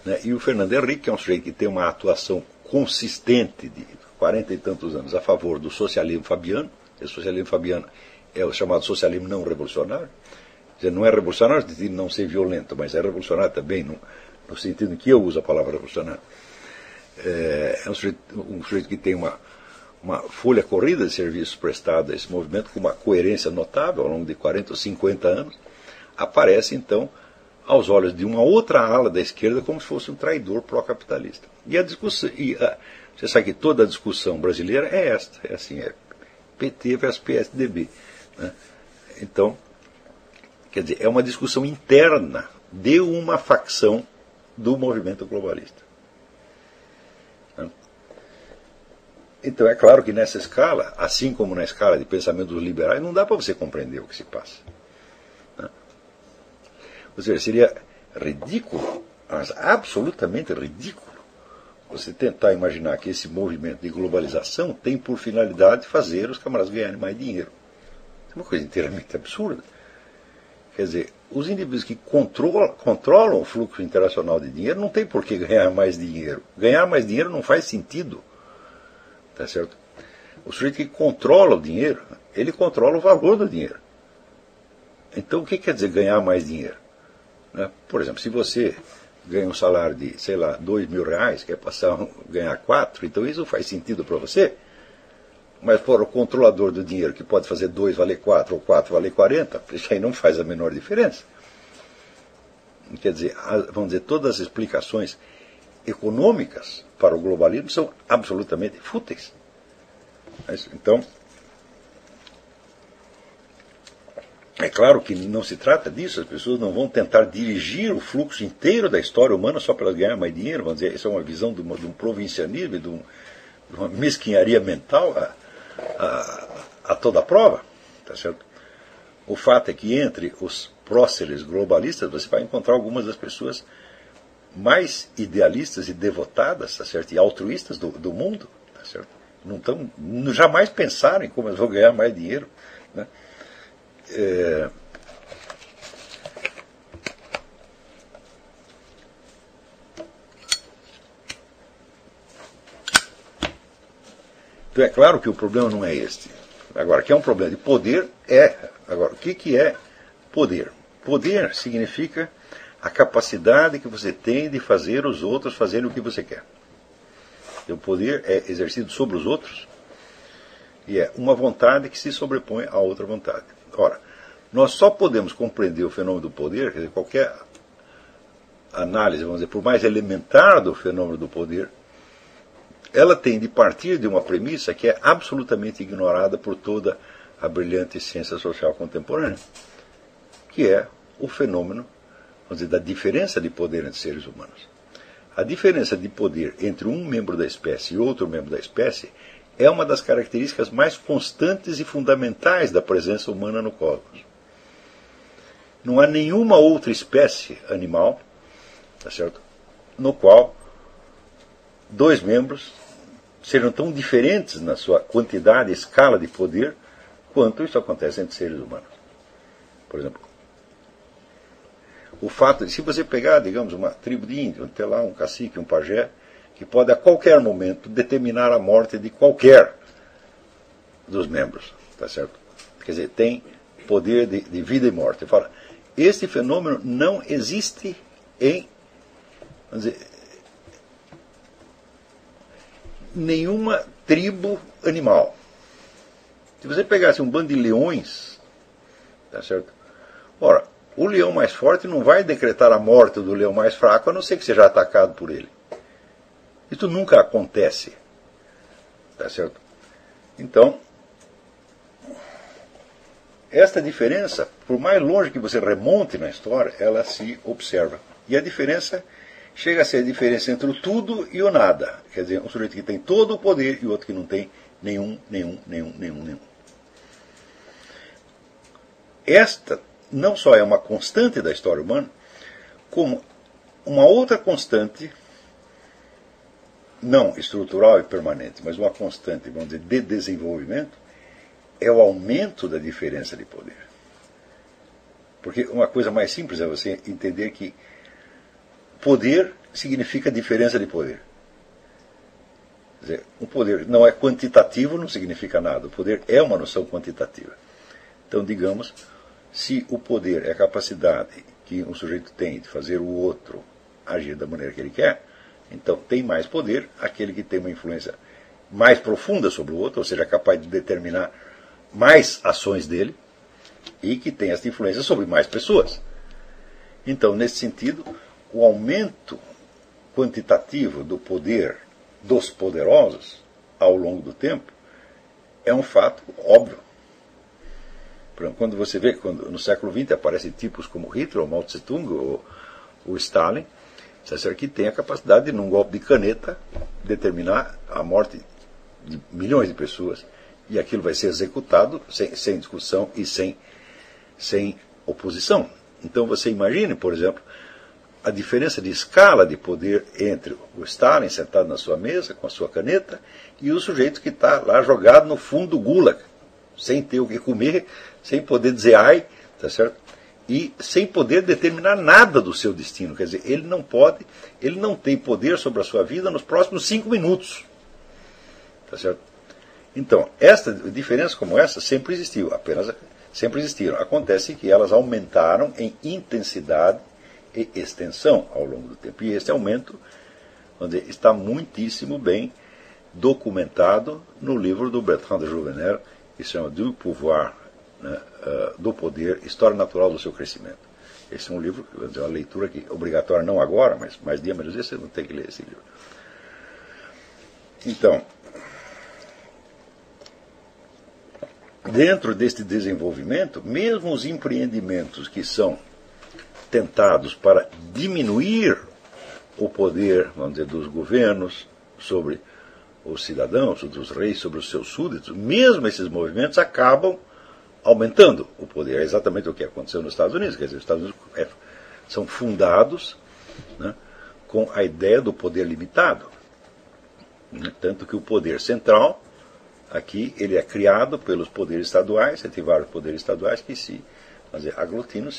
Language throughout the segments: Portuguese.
né? E o Fernando Henrique, que é um sujeito que tem uma atuação consistente de 40 e tantos anos a favor do socialismo fabiano. Esse socialismo fabiano é o chamado socialismo não revolucionário. Quer dizer, não é revolucionário no sentido de não ser violento, mas é revolucionário também no sentido em que eu uso a palavra revolucionário. É um sujeito que tem uma folha corrida de serviços prestados a esse movimento com uma coerência notável ao longo de 40 ou 50 anos. Aparece, então, aos olhos de uma outra ala da esquerda como se fosse um traidor pró-capitalista. E a discussão, você sabe que toda a discussão brasileira é esta, é assim, é PT versus PSDB, né? Então, quer dizer, é uma discussão interna de uma facção do movimento globalista. Então é claro que nessa escala, assim como na escala de pensamento dos liberais, não dá para você compreender o que se passa. Ou seja, seria ridículo, mas absolutamente ridículo, você tentar imaginar que esse movimento de globalização tem por finalidade fazer os camaradas ganharem mais dinheiro. É uma coisa inteiramente absurda. Quer dizer, os indivíduos que controlam o fluxo internacional de dinheiro não tem por que ganhar mais dinheiro. Ganhar mais dinheiro não faz sentido. Tá certo? O sujeito que controla o dinheiro, ele controla o valor do dinheiro. Então o que quer dizer ganhar mais dinheiro? Por exemplo, se você ganha um salário de, sei lá, R$2.000, quer passar a ganhar 4, então isso faz sentido para você. Mas for o controlador do dinheiro, que pode fazer 2 valer 4 ou 4 valer 40, isso aí não faz a menor diferença. Quer dizer, vamos dizer, todas as explicações econômicas para o globalismo são absolutamente fúteis. Então, é claro que não se trata disso, as pessoas não vão tentar dirigir o fluxo inteiro da história humana só para elas ganhar mais dinheiro. Vamos dizer, isso é uma visão de um provincianismo e de uma mesquinharia mental a toda prova. Tá certo? O fato é que entre os próceres globalistas você vai encontrar algumas das pessoas mais idealistas e devotadas, tá certo? E altruístas do mundo. Tá certo? Jamais pensaram em como eles vão ganhar mais dinheiro. Né? Então é claro que o problema não é este. Agora, que é um problema de poder, Agora, o que é poder? Poder significa a capacidade que você tem de fazer os outros fazerem o que você quer. E o poder é exercido sobre os outros e é uma vontade que se sobrepõe a outra vontade. Ora, nós só podemos compreender o fenômeno do poder, quer dizer, qualquer análise, vamos dizer, por mais elementar do fenômeno do poder, ela tem de partir de uma premissa que é absolutamente ignorada por toda a brilhante ciência social contemporânea, que é o fenômeno, vamos dizer, da diferença de poder entre seres humanos. A diferença de poder entre um membro da espécie e outro membro da espécie é uma das características mais constantes e fundamentais da presença humana no cosmos. Não há nenhuma outra espécie animal, tá certo, no qual dois membros sejam tão diferentes na sua quantidade e escala de poder quanto isso acontece entre seres humanos. Por exemplo, o fato de, se você pegar, digamos, uma tribo de índios, tem lá um cacique, um pajé, que pode a qualquer momento determinar a morte de qualquer dos membros, tá certo? Quer dizer, tem poder de vida e morte. Fala, este fenômeno não existe em, vamos dizer, nenhuma tribo animal. Se você pegasse um bando de leões, tá certo? Ora, o leão mais forte não vai decretar a morte do leão mais fraco, a não ser que seja atacado por ele. Isso nunca acontece. Tá certo? Então, esta diferença, por mais longe que você remonte na história, ela se observa. E a diferença chega a ser a diferença entre o tudo e o nada. Quer dizer, um sujeito que tem todo o poder e outro que não tem nenhum. Esta não só é uma constante da história humana, como uma outra constante, não estrutural e permanente, mas uma constante, vamos dizer, de desenvolvimento, é o aumento da diferença de poder. Porque uma coisa mais simples é você entender que poder significa diferença de poder. Quer dizer, um poder não é quantitativo, não significa nada. O poder é uma noção quantitativa. Então, digamos, se o poder é a capacidade que um sujeito tem de fazer o outro agir da maneira que ele quer, então tem mais poder aquele que tem uma influência mais profunda sobre o outro, ou seja, é capaz de determinar mais ações dele e que tem essa influência sobre mais pessoas. Então, nesse sentido, o aumento quantitativo do poder dos poderosos ao longo do tempo é um fato óbvio. Quando você vê, quando no século XX aparecem tipos como Hitler, ou Mao Tse-tung, ou o Stalin, que tem a capacidade de, num golpe de caneta, determinar a morte de milhões de pessoas. E aquilo vai ser executado sem discussão e sem oposição. Então você imagine, por exemplo, a diferença de escala de poder entre o Stalin sentado na sua mesa com a sua caneta e o sujeito que está lá jogado no fundo do gulag, sem ter o que comer, sem poder dizer ai, tá certo? E sem poder determinar nada do seu destino. Quer dizer, ele não tem poder sobre a sua vida nos próximos 5 minutos. Tá certo? Então, diferenças como essa sempre existiu, sempre existiram. Acontece que elas aumentaram em intensidade e extensão ao longo do tempo. E esse aumento, vamos dizer, está muitíssimo bem documentado no livro do Bertrand de Jouvenel, que se chama Du Pouvoir, né, do Poder, História Natural do Seu Crescimento. Esse é um livro, uma leitura que obrigatória não agora, mas mais dia menos dia você não tem que ler esse livro. Então, dentro deste desenvolvimento, mesmo os empreendimentos que são tentados para diminuir o poder, vamos dizer, dos governos sobre os cidadãos, dos reis sobre os seus súditos, mesmo esses movimentos acabam aumentando o poder. É exatamente o que aconteceu nos Estados Unidos. Quer dizer, os Estados Unidos são fundados, né, com a ideia do poder limitado. Tanto que o poder central, aqui, ele é criado pelos poderes estaduais. Você tem vários poderes estaduais que se aglutinam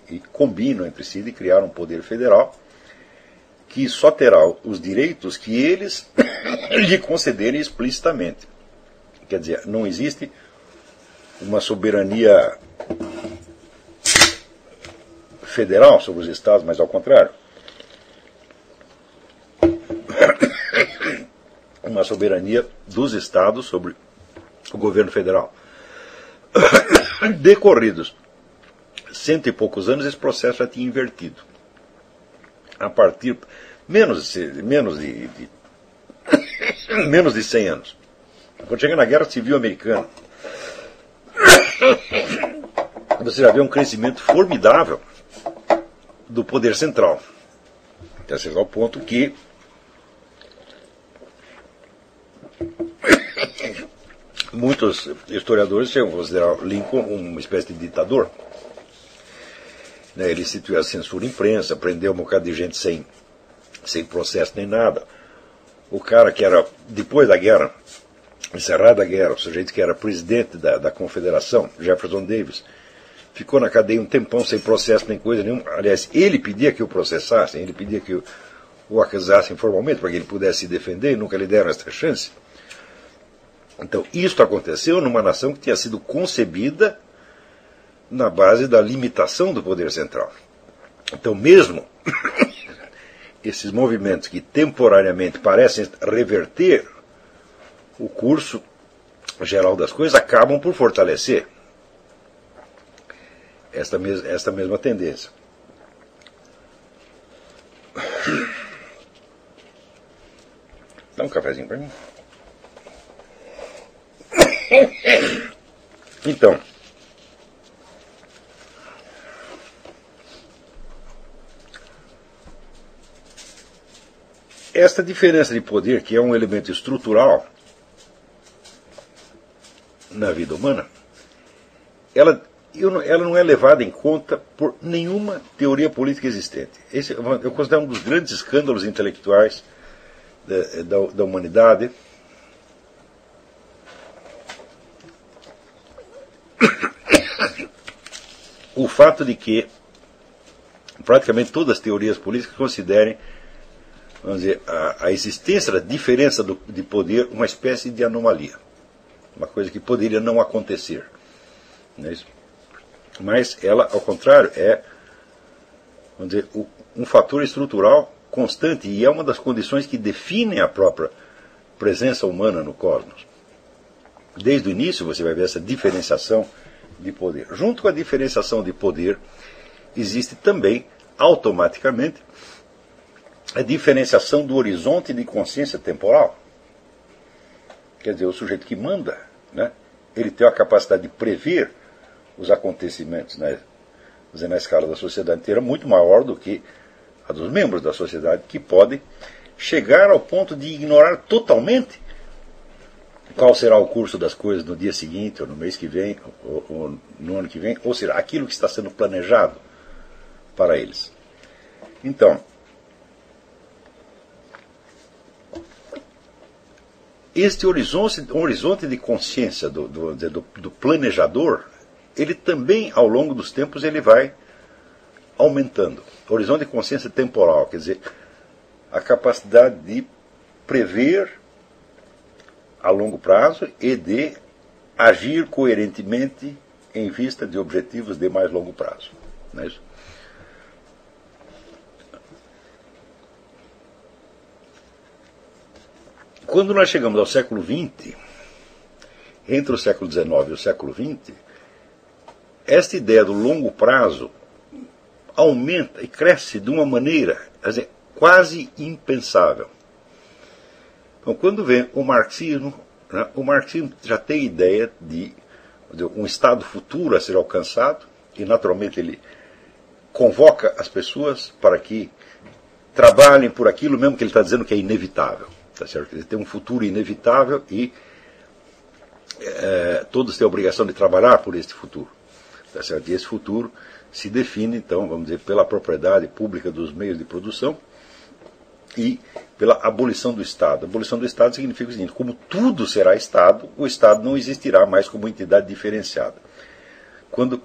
e combinam entre si de criar um poder federal que só terá os direitos que eles lhe concederem explicitamente. Quer dizer, não existe uma soberania federal sobre os estados, mas ao contrário. Uma soberania dos estados sobre o governo federal. Decorridos 100 e poucos anos, esse processo já tinha invertido. A partir menos de 100 anos. Quando chega na Guerra Civil Americana, você já vê um crescimento formidável do poder central. Até chegar ao ponto que muitos historiadores chegam a considerar Lincoln uma espécie de ditador. Ele instituiu a censura imprensa, prendeu um bocado de gente sem processo nem nada. O cara que era, depois da guerra, encerrada a guerra, o sujeito que era presidente da Confederação, Jefferson Davis, ficou na cadeia um tempão sem processo nem coisa nenhuma. Aliás, ele pedia que o processassem, ele pedia que o acusassem formalmente para que ele pudesse se defender, e nunca lhe deram essa chance. Então, isto aconteceu numa nação que tinha sido concebida na base da limitação do poder central. Então, mesmo esses movimentos que temporariamente parecem reverter o curso geral das coisas, acabam por fortalecer esta mesma tendência. Dá um cafezinho para mim. Então, esta diferença de poder, que é um elemento estrutural na vida humana, ela não é levada em conta por nenhuma teoria política existente. Esse eu considero um dos grandes escândalos intelectuais da humanidade. O fato de que, praticamente todas as teorias políticas considerem, vamos dizer, a existência da diferença de poder uma espécie de anomalia. Uma coisa que poderia não acontecer. Não é isso? Mas ela, ao contrário, é, vamos dizer, um fator estrutural constante e é uma das condições que definem a própria presença humana no cosmos. Desde o início você vai ver essa diferenciação de poder. Junto com a diferenciação de poder, existe também, automaticamente, a diferenciação do horizonte de consciência temporal. Quer dizer, o sujeito que manda, né, ele tem a capacidade de prever os acontecimentos na escala da sociedade inteira muito maior do que a dos membros da sociedade, que podem chegar ao ponto de ignorar totalmente qual será o curso das coisas no dia seguinte, ou no mês que vem, ou no ano que vem, ou seja, aquilo que está sendo planejado para eles. Então, este horizonte de consciência do planejador, ele também, ao longo dos tempos, ele vai aumentando. Horizonte de consciência temporal, quer dizer, a capacidade de prever a longo prazo e de agir coerentemente em vista de objetivos de mais longo prazo. Não é isso? Quando nós chegamos ao século XX, entre o século XIX e o século XX, esta ideia do longo prazo aumenta e cresce de uma maneira, quer dizer, quase impensável. Então, quando vem o marxismo, né, o marxismo já tem ideia de um estado futuro a ser alcançado, e naturalmente ele convoca as pessoas para que trabalhem por aquilo mesmo que ele está dizendo que é inevitável. Tá certo? Ele tem um futuro inevitável e todos têm a obrigação de trabalhar por este futuro. Tá certo? E esse futuro se define, então, vamos dizer, pela propriedade pública dos meios de produção e pela abolição do Estado. A abolição do Estado significa o seguinte: como tudo será Estado, o Estado não existirá mais como entidade diferenciada. Quando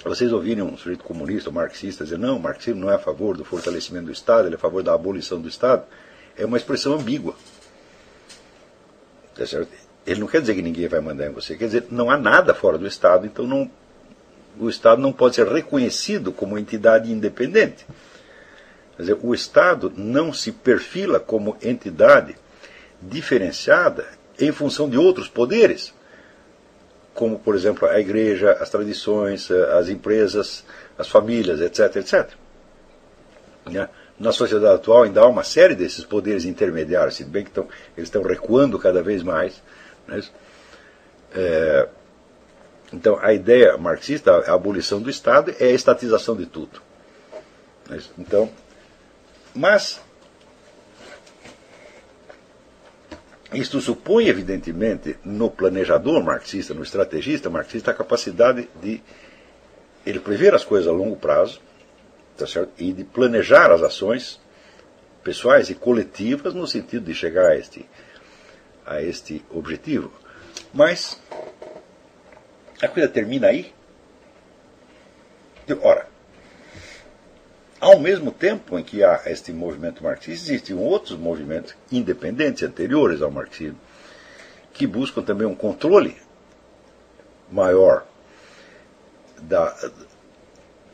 vocês ouvirem um sujeito comunista ou marxista dizer não, o marxismo não é a favor do fortalecimento do Estado, ele é a favor da abolição do Estado, é uma expressão ambígua. Tá certo? Ele não quer dizer que ninguém vai mandar em você, quer dizer, não há nada fora do Estado, então o Estado não pode ser reconhecido como entidade independente. Quer dizer, o Estado não se perfila como entidade diferenciada em função de outros poderes, como, por exemplo, a igreja, as tradições, as empresas, as famílias, etc, etc. Na sociedade atual ainda há uma série desses poderes intermediários, se bem que eles estão recuando cada vez mais. Né? Então, a ideia marxista, a abolição do Estado, é a estatização de tudo. Né? Então, mas isto supõe, evidentemente, no planejador marxista, no estrategista marxista, a capacidade de ele prever as coisas a longo prazo, tá certo? E de planejar as ações pessoais e coletivas no sentido de chegar a este objetivo. Mas a coisa termina aí? Ora, ao mesmo tempo em que há este movimento marxista, existem outros movimentos independentes anteriores ao marxismo que buscam também um controle maior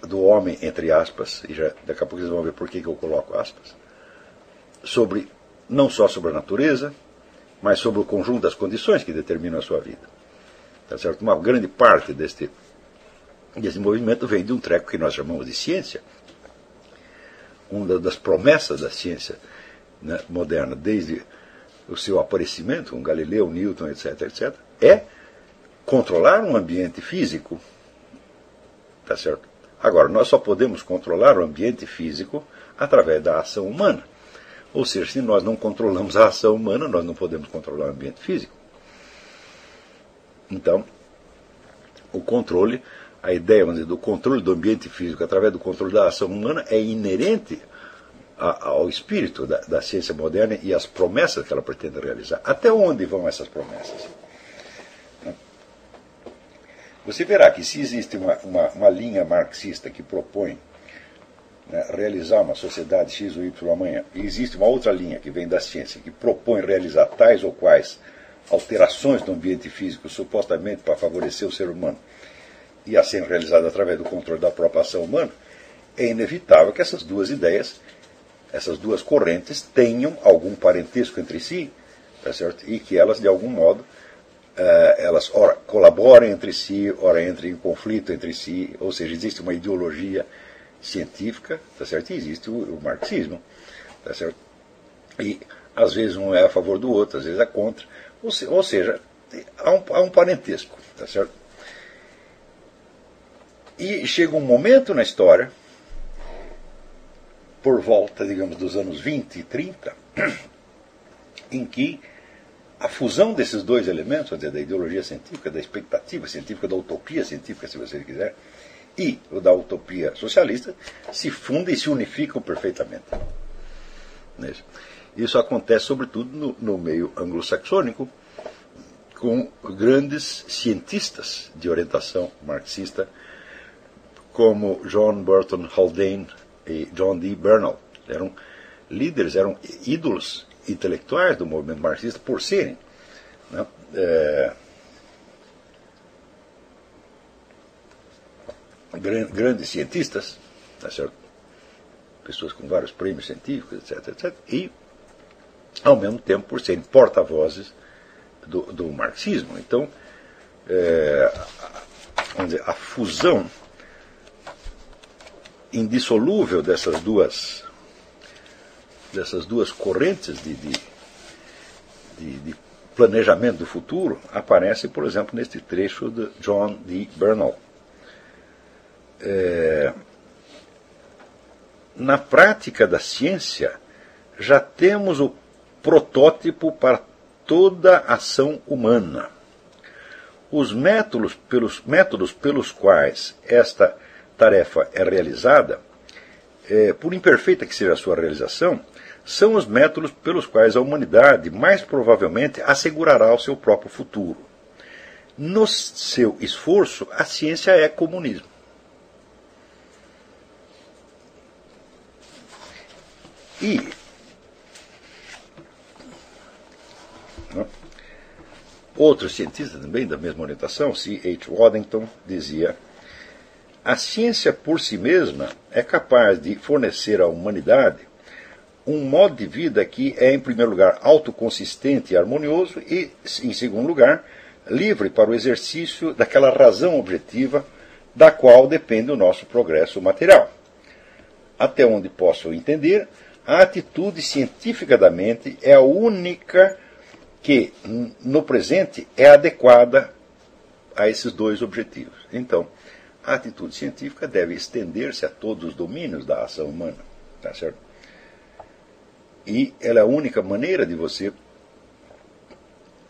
do homem, entre aspas, e já, daqui a pouco vocês vão ver por que eu coloco aspas, não só sobre a natureza, mas sobre o conjunto das condições que determinam a sua vida. Tá certo? Uma grande parte desse movimento vem de um treco que nós chamamos de ciência. Uma das promessas da ciência, né, moderna, desde o seu aparecimento, com Galileu, Newton, etc., etc., é controlar um ambiente físico. Tá certo? Agora, nós só podemos controlar o ambiente físico através da ação humana. Ou seja, se nós não controlamos a ação humana, nós não podemos controlar o ambiente físico. Então, o controle, a ideia, vamos dizer, do controle do ambiente físico através do controle da ação humana é inerente ao espírito da ciência moderna e às promessas que ela pretende realizar. Até onde vão essas promessas? Você verá que se existe uma linha marxista que propõe né, realizar uma sociedade X ou Y amanhã, e existe uma outra linha que vem da ciência, que propõe realizar tais ou quais alterações no ambiente físico, supostamente para favorecer o ser humano, e a ser realizada através do controle da própria ação humana, é inevitável que essas duas ideias, essas duas correntes, tenham algum parentesco entre si, tá certo? E que elas, de algum modo, elas ora colaborem entre si, ora entrem em conflito entre si, ou seja, existe uma ideologia científica, tá certo? E existe o marxismo, tá certo? E às vezes um é a favor do outro, às vezes é contra, ou seja, há um parentesco, tá certo? E chega um momento na história, por volta, digamos, dos anos 20 e 30, em que a fusão desses dois elementos, da ideologia científica, da expectativa científica, da utopia científica, se você quiser, e o da utopia socialista, se fundem e se unificam perfeitamente. Isso acontece sobretudo no meio anglo-saxônico, com grandes cientistas de orientação marxista, como John Burton Haldane e John D. Bernal. Eram líderes, eram ídolos intelectuais do movimento marxista por serem, né, grandes cientistas, tá certo? Pessoas com vários prêmios científicos, etc, etc, e, ao mesmo tempo, por serem porta-vozes do marxismo. Então, vamos dizer, a fusão indissolúvel dessas duas correntes de planejamento do futuro aparece, por exemplo, neste trecho de John D. Bernal. Na prática da ciência, já temos o protótipo para toda ação humana. Os métodos pelos quais esta tarefa é realizada, por imperfeita que seja a sua realização, são os métodos pelos quais a humanidade mais provavelmente assegurará o seu próprio futuro. No seu esforço, a ciência é comunismo. E outro cientista também da mesma orientação, C. H. Waddington, dizia: a ciência por si mesma é capaz de fornecer à humanidade um modo de vida que é, em primeiro lugar, autoconsistente e harmonioso e, em segundo lugar, livre para o exercício daquela razão objetiva da qual depende o nosso progresso material. Até onde posso entender, a atitude científica da mente é a única que, no presente, é adequada a esses dois objetivos. Então, a atitude científica deve estender-se a todos os domínios da ação humana, tá certo? E ela é a única maneira de você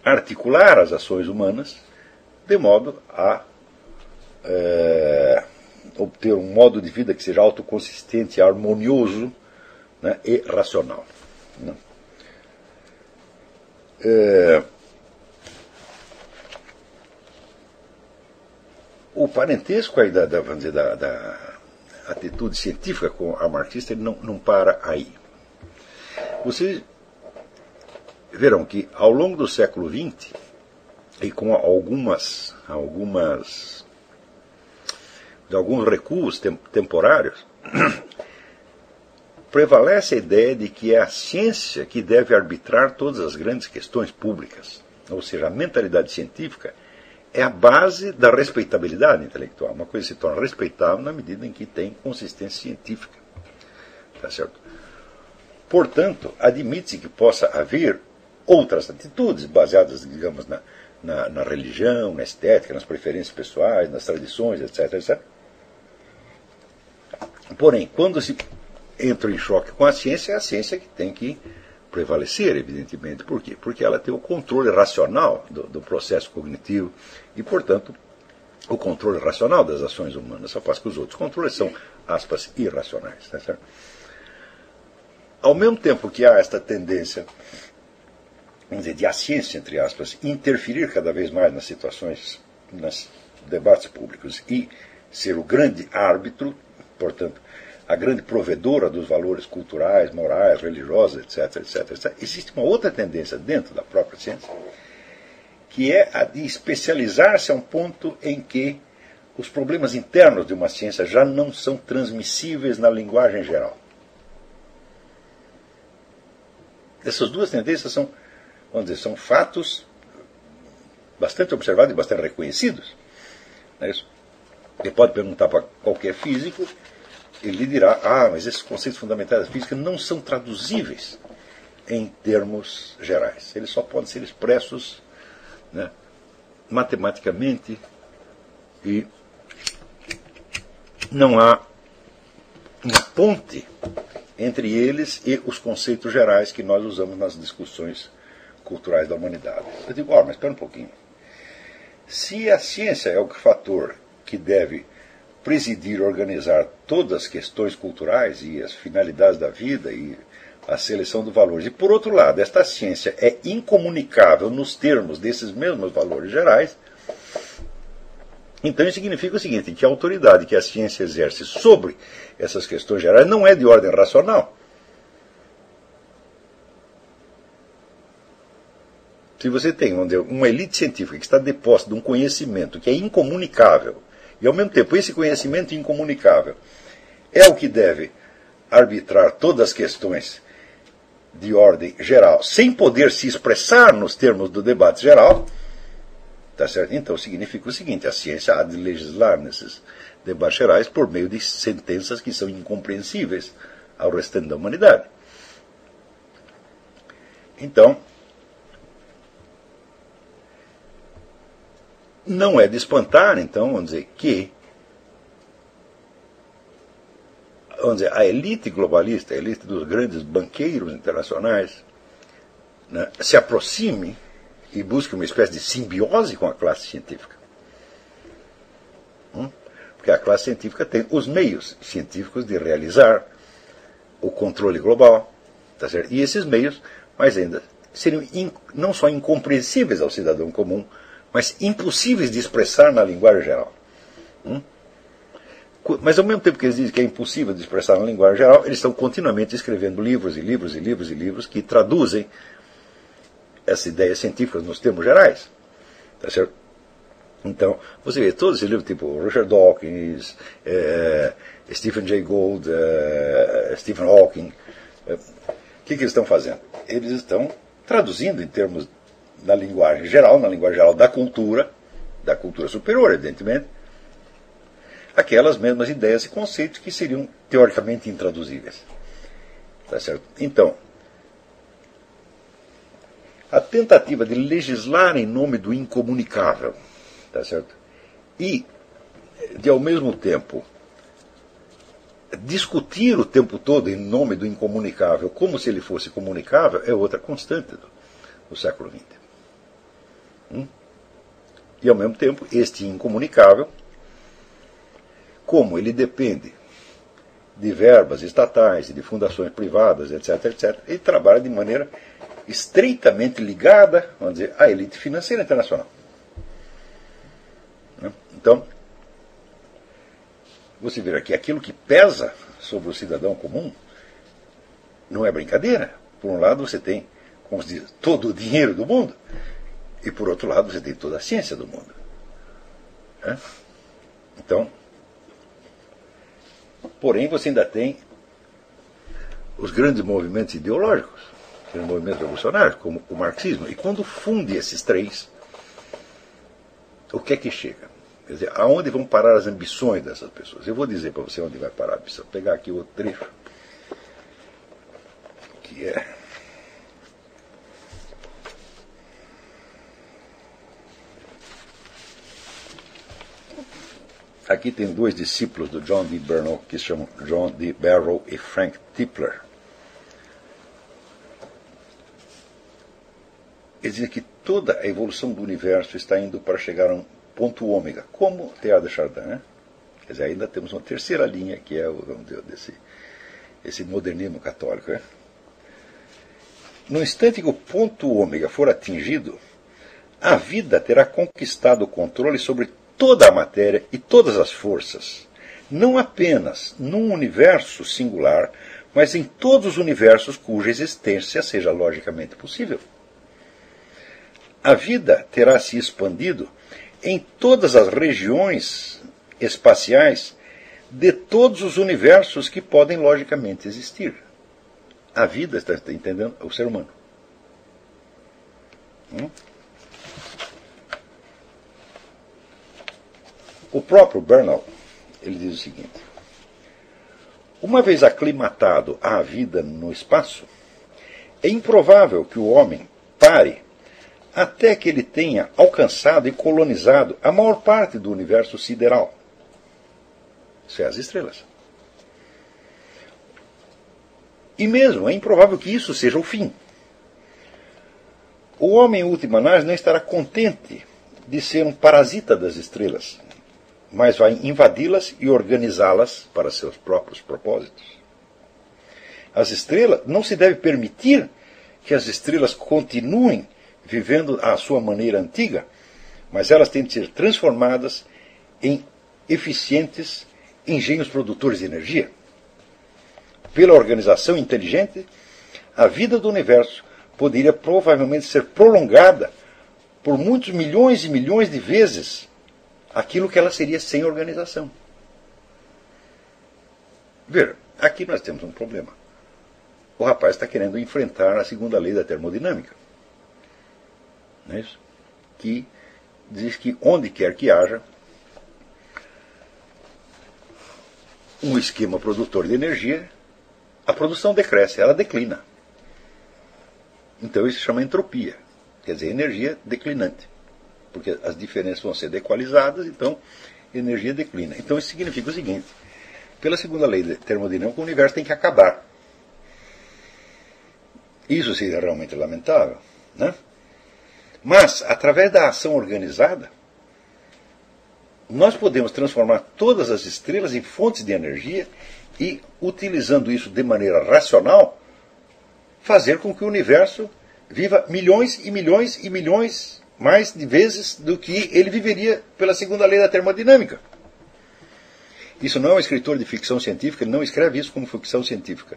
articular as ações humanas de modo a obter um modo de vida que seja autoconsistente, harmonioso, né, e racional. Né? O parentesco aí vamos dizer, da atitude científica com a marxista, ele não para aí. Vocês verão que ao longo do século XX, e com alguns recuos temporários, prevalece a ideia de que é a ciência que deve arbitrar todas as grandes questões públicas. Ou seja, a mentalidade científica é a base da respeitabilidade intelectual. Uma coisa se torna respeitável na medida em que tem consistência científica. Tá certo? Portanto, admite-se que possa haver outras atitudes baseadas, digamos, na religião, na estética, nas preferências pessoais, nas tradições, etc, etc. Porém, quando se entra em choque com a ciência, é a ciência que tem que prevalecer, evidentemente. Por quê? Porque ela tem o controle racional do processo cognitivo e, portanto, o controle racional das ações humanas, ao passo que os outros controles são, aspas, irracionais. Tá certo? Ao mesmo tempo que há esta tendência, vamos dizer, de a ciência, entre aspas, interferir cada vez mais nas situações, nos debates públicos e ser o grande árbitro, portanto, a grande provedora dos valores culturais, morais, religiosos, etc, etc, etc. Existe uma outra tendência dentro da própria ciência, que é a de especializar-se a um ponto em que os problemas internos de uma ciência já não são transmissíveis na linguagem geral. Essas duas tendências são, vamos dizer, são fatos bastante observados e bastante reconhecidos. Não é isso? Você pode perguntar para qualquer físico, ele lhe dirá, mas esses conceitos fundamentais da física não são traduzíveis em termos gerais. Eles só podem ser expressos, né, matematicamente, e não há uma ponte entre eles e os conceitos gerais que nós usamos nas discussões culturais da humanidade. Eu digo, mas espera um pouquinho. Se a ciência é o fator que deve presidir e organizar todas as questões culturais e as finalidades da vida e a seleção de valores, e por outro lado, esta ciência é incomunicável nos termos desses mesmos valores gerais, então isso significa o seguinte, que a autoridade que a ciência exerce sobre essas questões gerais não é de ordem racional. Se você tem uma elite científica que está deposta de um conhecimento que é incomunicável, e ao mesmo tempo esse conhecimento incomunicável é o que deve arbitrar todas as questões de ordem geral, sem poder se expressar nos termos do debate geral, tá certo? Então significa o seguinte, a ciência há de legislar nesses debates gerais por meio de sentenças que são incompreensíveis ao restante da humanidade. Então, não é de espantar, então, vamos dizer, que a elite globalista, a elite dos grandes banqueiros internacionais, né, se aproxime e busque uma espécie de simbiose com a classe científica. Porque a classe científica tem os meios científicos de realizar o controle global, tá certo? E esses meios, mais ainda, seriam não só incompreensíveis ao cidadão comum, mas impossíveis de expressar na linguagem geral. Mas ao mesmo tempo que eles dizem que é impossível de expressar na linguagem geral, eles estão continuamente escrevendo livros e livros e livros e livros que traduzem essas ideias científicas nos termos gerais. Tá certo? Então, você vê todos esses livros, tipo Richard Dawkins, Stephen Jay Gould, Stephen Hawking, o que eles estão fazendo? Eles estão traduzindo em termos na linguagem geral da cultura superior, evidentemente, aquelas mesmas ideias e conceitos que seriam teoricamente intraduzíveis. Tá certo? Então, a tentativa de legislar em nome do incomunicável, tá certo? E, de ao mesmo tempo, discutir o tempo todo em nome do incomunicável como se ele fosse comunicável é outra constante do século XX. E, ao mesmo tempo, este incomunicável, como ele depende de verbas estatais e de fundações privadas, etc., etc., ele trabalha de maneira estreitamente ligada, vamos dizer, à elite financeira internacional. Então, você verá que aquilo que pesa sobre o cidadão comum não é brincadeira. Por um lado, você tem, como se diz, todo o dinheiro do mundo, e por outro lado, você tem toda a ciência do mundo. Então, porém, você ainda tem os grandes movimentos ideológicos, os movimentos revolucionários, como o marxismo. E quando funde esses três, o que é que chega? Quer dizer, aonde vão parar as ambições dessas pessoas? Eu vou dizer para você onde vai parar a ambição. Vou pegar aqui o trecho, que é... Aqui tem dois discípulos do John D. Barrow, que se chamam John D. Barrow e Frank Tipler. Eles dizem que toda a evolução do universo está indo para chegar a um ponto ômega, como Teilhard de Chardin, né? Quer dizer, ainda temos uma terceira linha, que é esse modernismo católico. Né? No instante que o ponto ômega for atingido, a vida terá conquistado o controle sobre toda a matéria e todas as forças, não apenas num universo singular, mas em todos os universos cuja existência seja logicamente possível. A vida terá se expandido em todas as regiões espaciais de todos os universos que podem logicamente existir. A vida, está entendendo? O ser humano. O próprio Bernal, ele diz o seguinte: uma vez aclimatado à vida no espaço, é improvável que o homem pare até que ele tenha alcançado e colonizado a maior parte do universo sideral. Isso é, as estrelas. E mesmo é improvável que isso seja o fim. O homem, em última análise, não estará contente de ser um parasita das estrelas, mas vai invadi-las e organizá-las para seus próprios propósitos. As estrelas, não se deve permitir que as estrelas continuem vivendo à sua maneira antiga, mas elas têm de ser transformadas em eficientes engenhos produtores de energia. Pela organização inteligente, a vida do universo poderia provavelmente ser prolongada por muitos milhões e milhões de vezes aquilo que ela seria sem organização. Veja, aqui nós temos um problema. O rapaz está querendo enfrentar a segunda lei da termodinâmica. Não é isso? Que diz que onde quer que haja um esquema produtor de energia, a produção decresce, ela declina. Então isso se chama entropia, quer dizer, energia declinante. Porque as diferenças vão ser dequalizadas, então a energia declina. Então isso significa o seguinte: pela segunda lei da termodinâmica, o universo tem que acabar. Isso seria realmente lamentável, né? Mas, através da ação organizada, nós podemos transformar todas as estrelas em fontes de energia e, utilizando isso de maneira racional, fazer com que o universo viva milhões e milhões e milhões mais de vezes do que ele viveria pela segunda lei da termodinâmica. Isso não é um escritor de ficção científica, ele não escreve isso como ficção científica.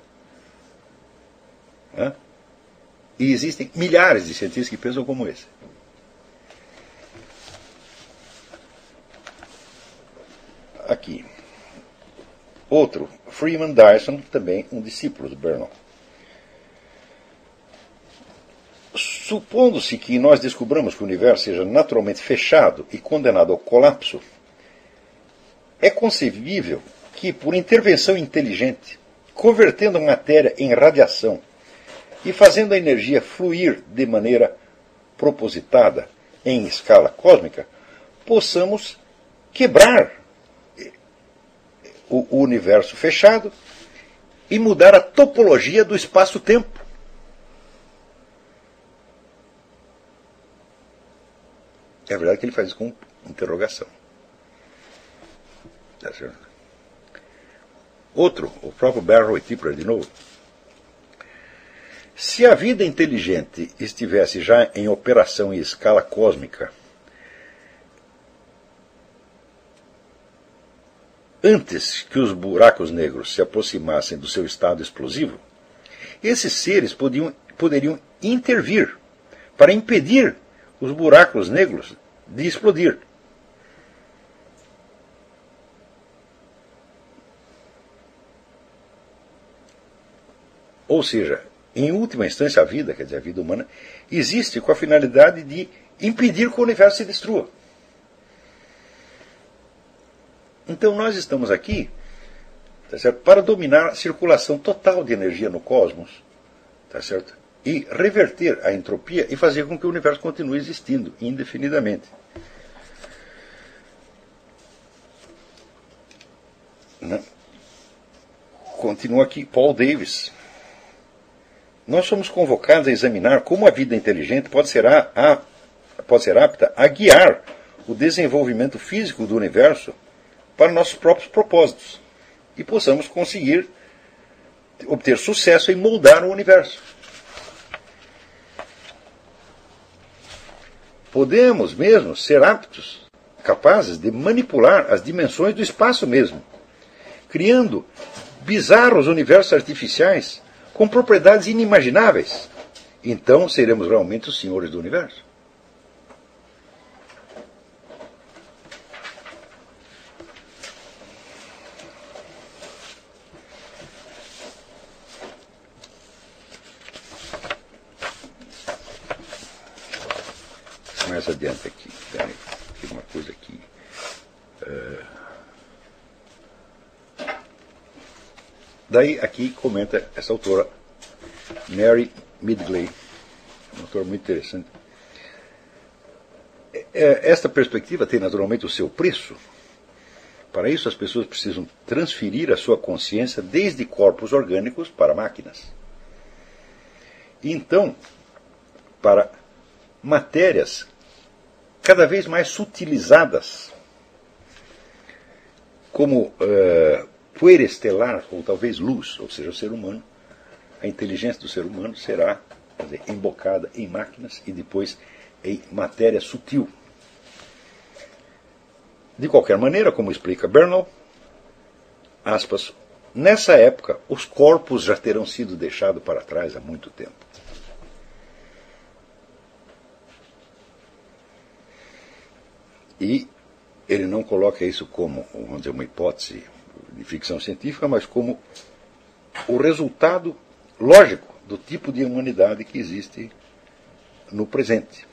E existem milhares de cientistas que pensam como esse. Aqui. Outro, Freeman Dyson, também um discípulo de Bernal. Supondo-se que nós descobramos que o universo seja naturalmente fechado e condenado ao colapso, é concebível que, por intervenção inteligente, convertendo a matéria em radiação e fazendo a energia fluir de maneira propositada em escala cósmica, possamos quebrar o universo fechado e mudar a topologia do espaço-tempo. É verdade que ele faz isso com interrogação. Tá certo? Outro, o próprio Barrow e Tipler de novo. Se a vida inteligente estivesse já em operação em escala cósmica, antes que os buracos negros se aproximassem do seu estado explosivo, esses seres poderiam intervir para impedir os buracos negros de explodir. Ou seja, em última instância, a vida, quer dizer, a vida humana, existe com a finalidade de impedir que o universo se destrua. Então nós estamos aqui, tá certo, para dominar a circulação total de energia no cosmos, tá certo? E reverter a entropia e fazer com que o universo continue existindo indefinidamente. Continua aqui Paul Davies. Nós somos convocados a examinar como a vida inteligente pode ser apta a guiar o desenvolvimento físico do universo para nossos próprios propósitos e possamos conseguir obter sucesso em moldar o universo. Podemos mesmo ser aptos, capazes de manipular as dimensões do espaço mesmo, criando bizarros universos artificiais com propriedades inimagináveis. Então seremos realmente os senhores do universo. Mais adiante aqui, tem uma coisa aqui. Daí aqui comenta essa autora, Mary Midgley, uma autora muito interessante. Esta perspectiva tem naturalmente o seu preço. Para isso as pessoas precisam transferir a sua consciência desde corpos orgânicos para máquinas. E então, para matérias cada vez mais sutilizadas, como poeira estelar, ou talvez luz, ou seja, o ser humano, a inteligência do ser humano será, quer dizer, embocada em máquinas e depois em matéria sutil. De qualquer maneira, como explica Bernal, aspas, nessa época os corpos já terão sido deixados para trás há muito tempo. E ele não coloca isso como, vamos dizer, uma hipótese de ficção científica, mas como o resultado lógico do tipo de humanidade que existe no presente.